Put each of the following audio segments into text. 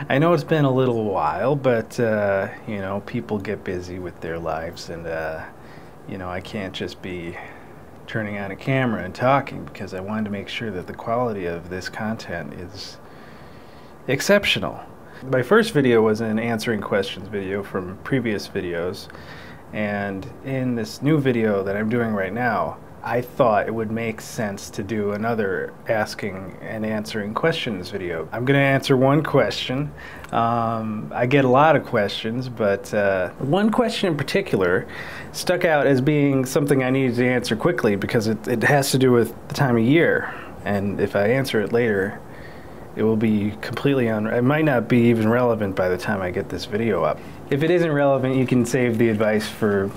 I know it's been a little while, but you know, people get busy with their lives, and you know, I can't just be turning on a camera and talking because I wanted to make sure that the quality of this content is exceptional. My first video was an answering questions video from previous videos, and in this new video that I'm doing right now, I thought it would make sense to do another asking and answering questions video. I'm going to answer one question. I get a lot of questions, but one question in particular stuck out as being something I needed to answer quickly because it has to do with the time of year. And if I answer it later, it will be completely it might not be even relevant by the time I get this video up. If it isn't relevant, you can save the advice for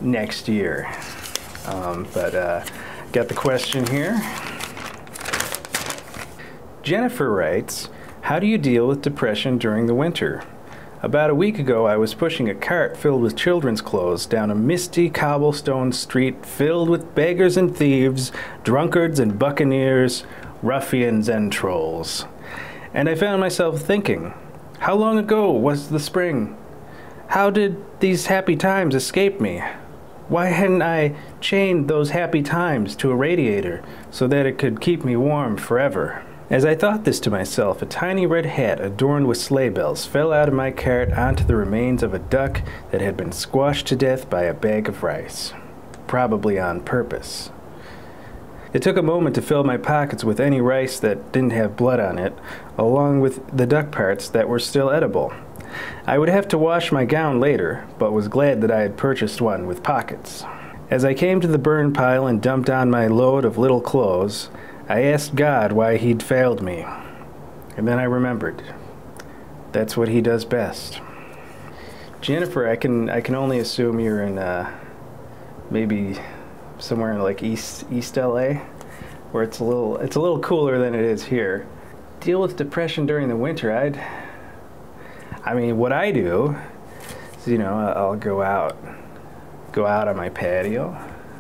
next year. Got the question here. Jennifer writes, how do you deal with depression during the winter? About a week ago, I was pushing a cart filled with children's clothes down a misty cobblestone street filled with beggars and thieves, drunkards and buccaneers, ruffians and trolls. And I found myself thinking, how long ago was the spring? How did these happy times escape me? Why hadn't I chained those happy times to a radiator so that it could keep me warm forever? As I thought this to myself, a tiny red hat adorned with sleigh bells fell out of my cart onto the remains of a duck that had been squashed to death by a bag of rice, probably on purpose. It took a moment to fill my pockets with any rice that didn't have blood on it, along with the duck parts that were still edible. I would have to wash my gown later, but was glad that I had purchased one with pockets. As I came to the burn pile and dumped on my load of little clothes, I asked God why he'd failed me. And then I remembered. That's what he does best. Jennifer, I can only assume you're in maybe somewhere in like East LA, where it's a little cooler than it is here. Deal with depression during the winter. I mean, what I do is, you know, I'll go out on my patio.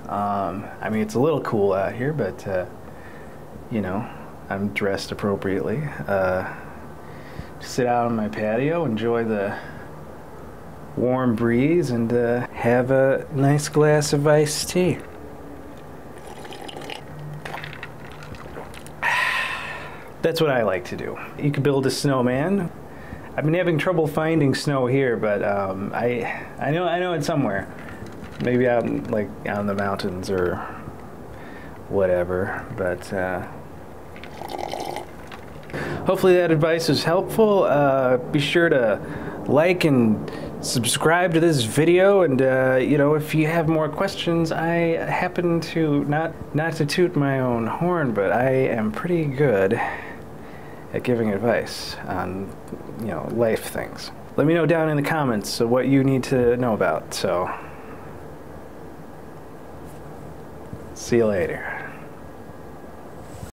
I mean, it's a little cool out here, but you know, I'm dressed appropriately. Sit out on my patio, enjoy the warm breeze, and have a nice glass of iced tea. That's what I like to do. You could build a snowman. I've been having trouble finding snow here, but I know it's somewhere. Maybe out in, like out in the mountains or whatever. But hopefully that advice was helpful. Be sure to like and subscribe to this video, and you know, if you have more questions, I happen to not to toot my own horn, but I am pretty good at giving advice on, you know, life things. Let me know down in the comments what you need to know about. So, see you later.